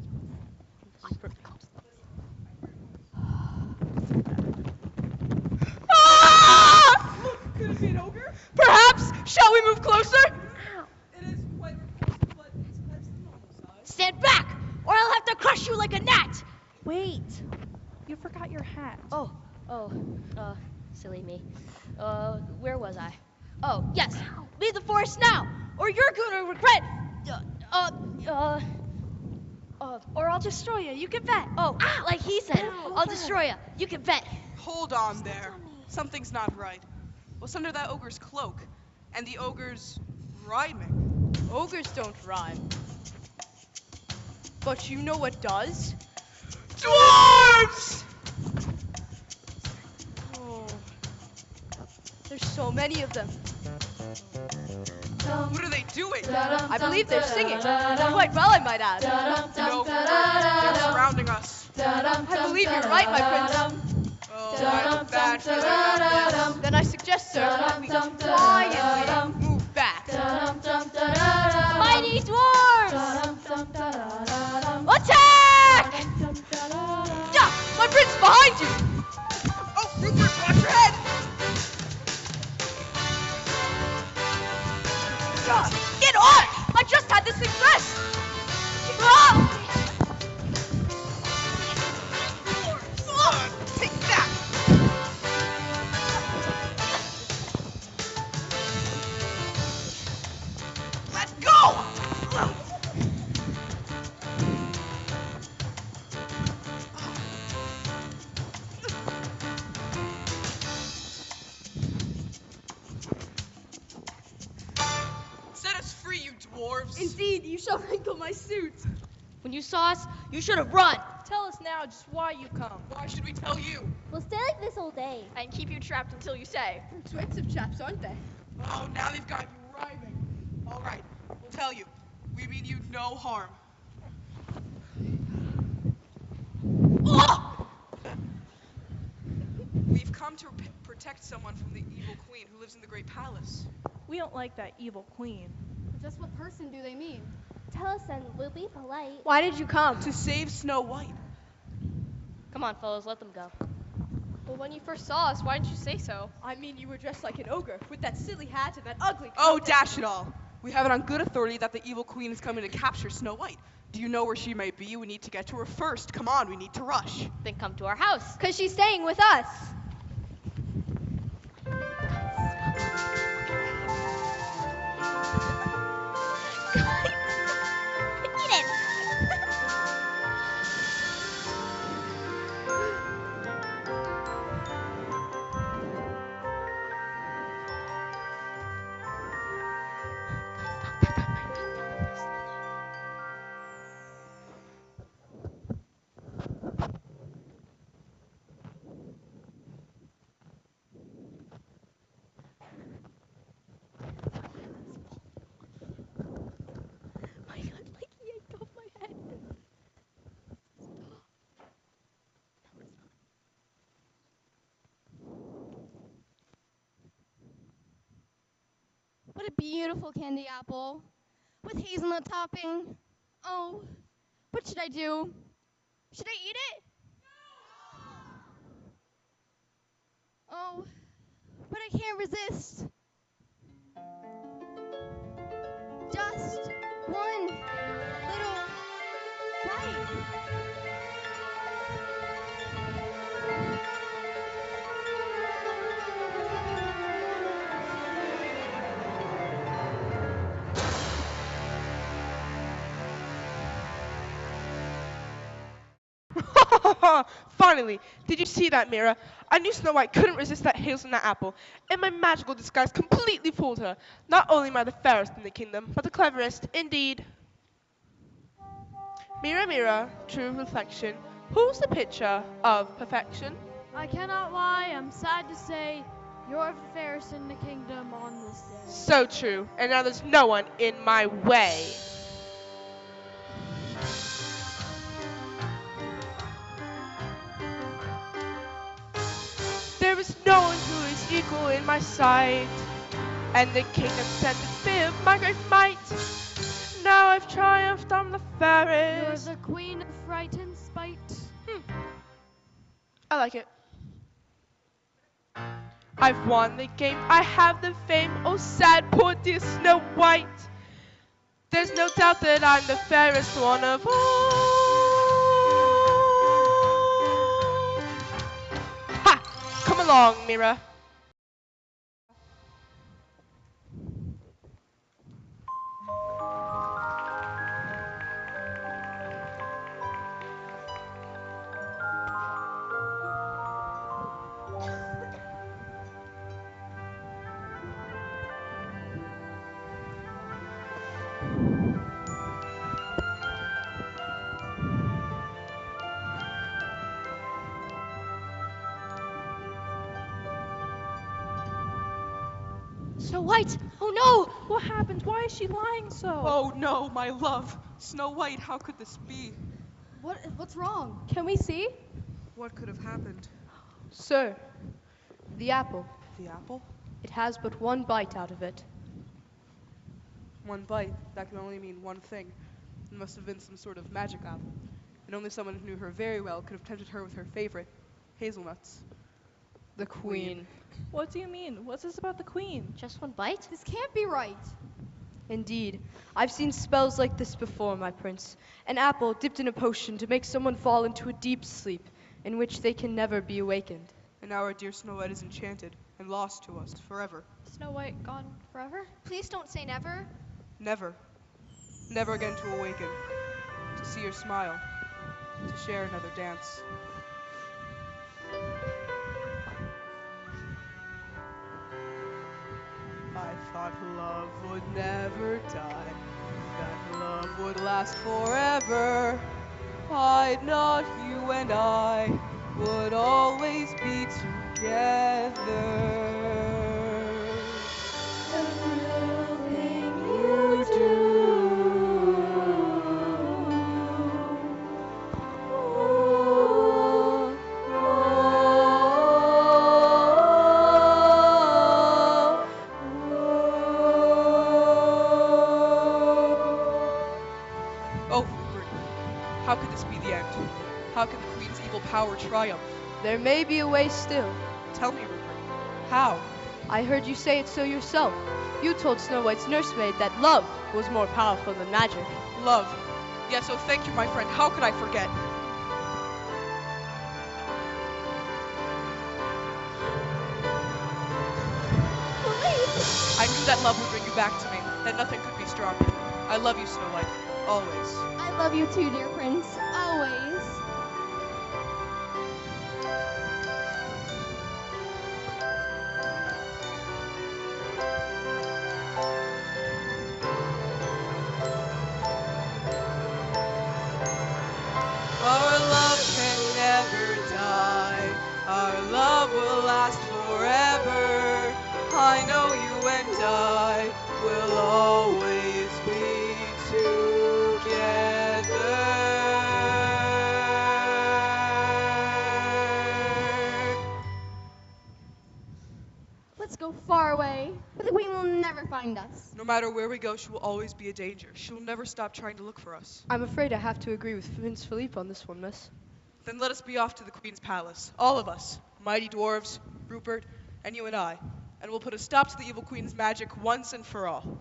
Could it be an ogre? Perhaps, shall we move closer? It is quite repulsive, but it's perhaps the normal size. Stand back, or I'll have to crush you like a gnat! Wait. You forgot your hat. Silly me. Where was I? Oh, yes. Leave the forest now, or you're gonna regret. Or I'll destroy you. You can bet. Oh, like he said, I'll destroy you. You can bet. Hold on there. Something's not right. What's under that ogre's cloak? And the ogre's rhyming. Ogres don't rhyme. But you know what does? Dwarves! Oh. There's so many of them. What are they doing? I believe they're singing. Quite well, I might add. No, they're surrounding us. I believe you're right, my prince. Oh, I have a bad feeling about this. Then I suggest, sir, that we quietly move back. Mighty dwarves! Attack! Yeah, my prince behind you! Oh, Rupert, watch your head! God, get on! I just had this success! Ah! Take that! Let's go! Set us free, you dwarves! Indeed, you shall wrinkle my suit. When you saw us, you should have run. Tell us now just why you come. Why should we tell you? We'll stay like this all day. And keep you trapped until you say. Twits of chaps, aren't they? Oh, now they've got you rhyming. All right, we'll tell you. We mean you no harm. Oh! We've come to protect someone from the evil queen who lives in the great palace. We don't like that evil queen. Just what person do they mean? Tell us then, we'll be polite. Why did you come? To save Snow White. Come on, fellas, let them go. Well, when you first saw us, why didn't you say so? I mean, you were dressed like an ogre, with that silly hat and that ugly coat. Oh, dash it all. We have it on good authority that the evil queen is coming to capture Snow White. Do you know where she may be? We need to get to her first. Come on, we need to rush. Then come to our house. Because she's staying with us. What a beautiful candy apple with hazelnut topping. Oh, what should I do? Should I eat it? Oh, but I can't resist. Just one little bite. Finally, did you see that, Mira? I knew Snow White couldn't resist that hazelnut apple, and my magical disguise completely fooled her. Not only am I the fairest in the kingdom, but the cleverest, indeed. Mira, Mira, true reflection, who's the picture of perfection? I cannot lie, I'm sad to say, you're the fairest in the kingdom on this day. So true, and now there's no one in my way. There is no one who is equal in my sight, and the kingdom stands in fear of my great might. Now I've triumphed, I'm the fairest. You're the queen of fright and spite. I like it. I've won the game, I have the fame, oh sad poor dear Snow White. There's no doubt that I'm the fairest one of all. Ha! Come along, Mira. Snow White! Oh no! What happened? Why is she lying so? Oh no, my love. Snow White, how could this be? What's wrong? Can we see? What could have happened? Sir, the apple. The apple? It has but one bite out of it. One bite. That can only mean one thing. It must have been some sort of magic apple. And only someone who knew her very well could have tempted her with her favorite, hazelnuts. The queen. What do you mean? What's this about the queen? Just one bite? This can't be right. Indeed. I've seen spells like this before, my prince. An apple dipped in a potion to make someone fall into a deep sleep in which they can never be awakened. And now our dear Snow White is enchanted and lost to us forever. Snow White gone forever? Please don't say never. Never. Never again to awaken. To see her smile. To share another dance. I thought love would never die, that love would last forever. I'd not you and I would always be together. Everything you do. How could this be the end? How can the Queen's evil power triumph? There may be a way still. Tell me, Rupert. How? I heard you say it so yourself. You told Snow White's nursemaid that love was more powerful than magic. Love. Yes, oh thank you, my friend. How could I forget? I knew that love would bring you back to me, that nothing could be stronger. I love you, Snow White. Always. I love you too, dear prince. Always. Our love can never die. Our love will last forever. I know you and I will always be together. Let's go far away, but the queen will never find us. No matter where we go, she will always be a danger. She will never stop trying to look for us. I'm afraid I have to agree with Prince Philippe on this one, miss. Then let us be off to the queen's palace. All of us. Mighty dwarves, Rupert, and you and I. And we'll put a stop to the evil queen's magic once and for all.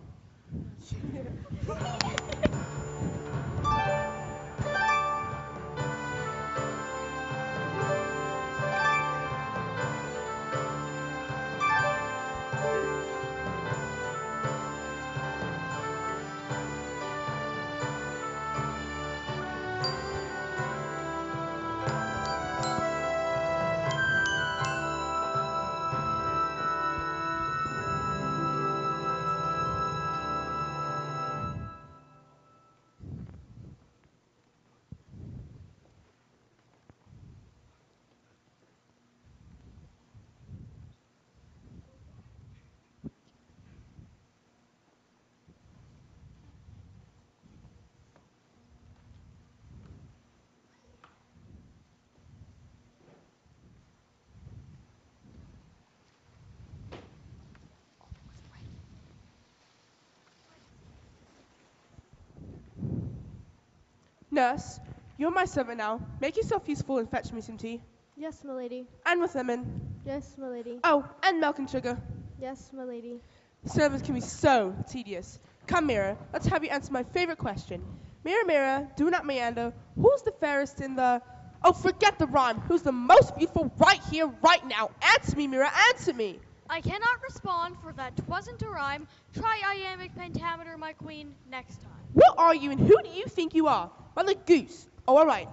Nurse, you're my servant now. Make yourself useful and fetch me some tea. Yes, milady. And with lemon. Yes, milady. Oh, and milk and sugar. Yes, milady. Servants can be so tedious. Come, Mirror, let's have you answer my favorite question. Mirror, mirror, do not meander. Who's the fairest in the... Oh, forget the rhyme. Who's the most beautiful right here, right now? Answer me, Mirror, answer me. I cannot respond, for that wasn't a rhyme. Try iambic pentameter, my queen, next time. What are you and who do you think you are? Mother Goose. Oh, all right.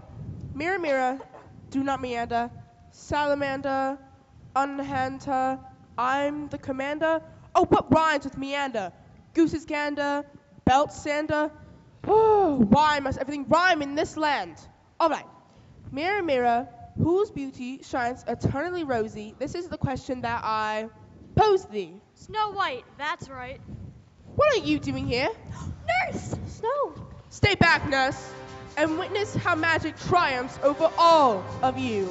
Mirror, mirror, do not meander. Salamander, unhand her. I'm the commander. Oh, what rhymes with meander? Goose's gander, belt sander. Oh, why must everything rhyme in this land? All right. Mirror, mirror, whose beauty shines eternally rosy? This is the question that I pose thee. Snow White, that's right. What are you doing here? Nurse! Snow! Stay back, nurse, and witness how magic triumphs over all of you.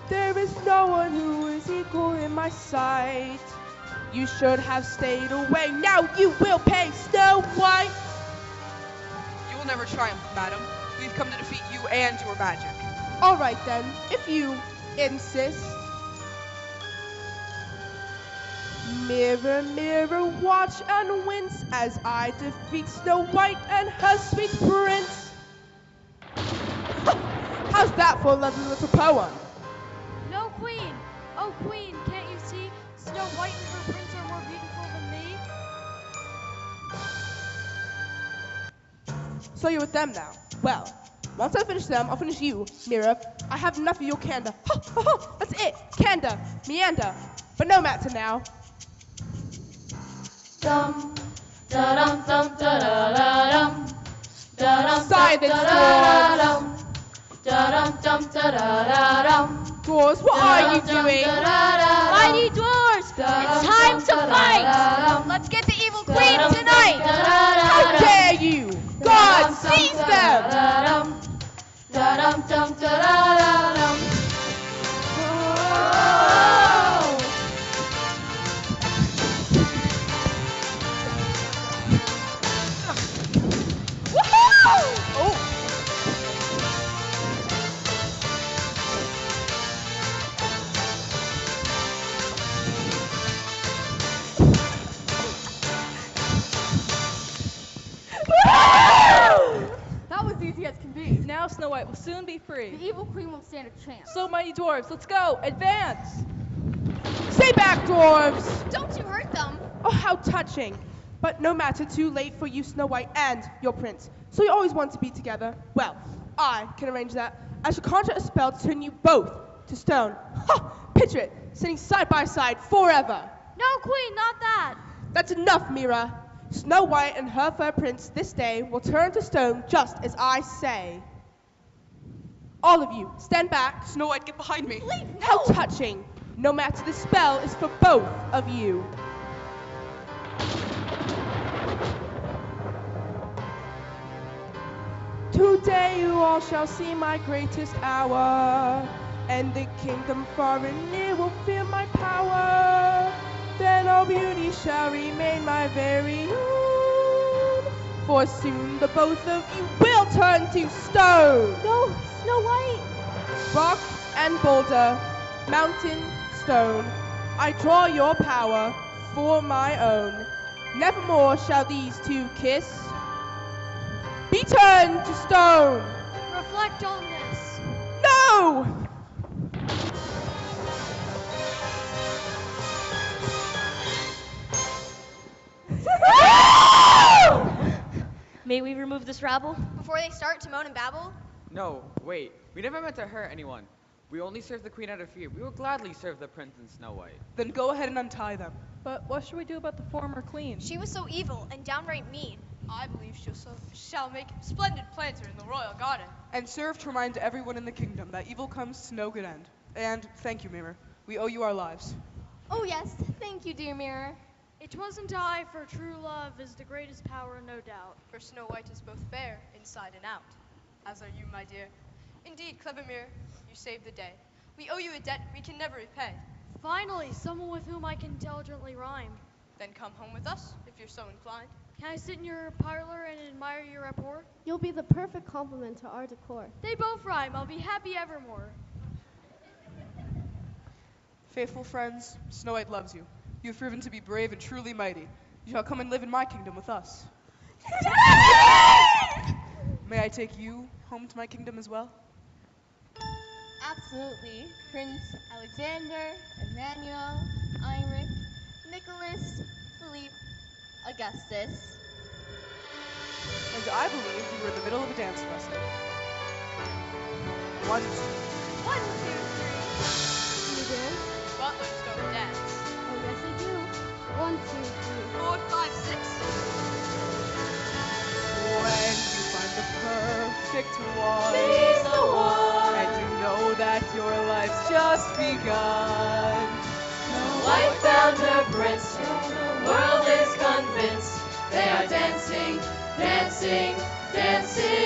There is no one who is equal in my sight. You should have stayed away. Now you will pay, Snow White. You will never triumph, madam. We've come to defeat you and your magic. All right then, if you insist. Mirror, mirror, watch and wince as I defeat Snow White and her sweet prince. How's that for a lovely little poem? No, queen. Oh, queen, can't you see? Snow White and her prince are more beautiful than me. So you're with them now. Well, once I finish them, I'll finish you, Mirror. I have enough of your candor. Ha, ha, ha, that's it. Candor, meander. But no matter now. Dum, da-dum, dum, da-da-da-dum. Da-dum, Silence, da-da-da-dum. Da-dum, dum, da-da-da-dum. Dwarves, what are you doing? Mighty dwarves, it's time to fight. Let's get the evil queen tonight. How dare you? God, seize them! Da-dum, dum, da-da-da-dum. That was easy as can be. Now Snow White will soon be free. The evil queen won't stand a chance. So, mighty dwarves, let's go! Advance! Stay back, dwarves! Don't you hurt them. Oh, how touching. But no matter, too late for you, Snow White and your prince. So you always want to be together. Well, I can arrange that. I shall conjure a spell to turn you both to stone. Ha! Picture it, sitting side by side forever. No, queen, not that. That's enough, Mira. Snow White and her fair prince this day will turn to stone just as I say. All of you, stand back. Snow White, get behind me. How touching. No matter, the spell is for both of you. Today you all shall see my greatest hour. and the kingdom far and near will feel my power. Then all beauty shall remain my very own, for soon the both of you will turn to stone. No, Snow White! Rock and boulder, mountain, stone, I draw your power for my own. Nevermore shall these two kiss, be turned to stone. Reflect on this. No! May we remove this rabble? Before they start to moan and babble? No, wait. We never meant to hurt anyone. We only served the queen out of fear. We will gladly serve the prince and Snow White. Then go ahead and untie them. But what should we do about the former queen? She was so evil and downright mean. I believe shall make a splendid planter in the royal garden. And serve to remind everyone in the kingdom that evil comes to no good end. And thank you, Mirror. We owe you our lives. Oh yes, thank you, dear Mirror. It wasn't I, for true love is the greatest power, no doubt. For Snow White is both fair inside and out, as are you, my dear. Indeed, clever mirror, you saved the day. We owe you a debt we can never repay. Finally, someone with whom I can intelligently rhyme. Then come home with us, if you're so inclined. Can I sit in your parlor and admire your rapport? You'll be the perfect complement to our decor. They both rhyme. I'll be happy evermore. Faithful friends, Snow White loves you. You have proven to be brave and truly mighty. You shall come and live in my kingdom with us. May I take you home to my kingdom as well? Absolutely. Prince Alexander, Emmanuel, Heinrich, Nicholas, Philippe, Augustus. And I believe we were in the middle of a dance lesson. 1, 2. 1, 2, 3. You dance? Butlers don't dance. Oh, yes, I do. 1, 2, 3. 4, 5, 6. When you find the perfect one, She's the one. and you know that your life's just begun. White found her prince, the world is convinced. They are dancing, dancing, dancing.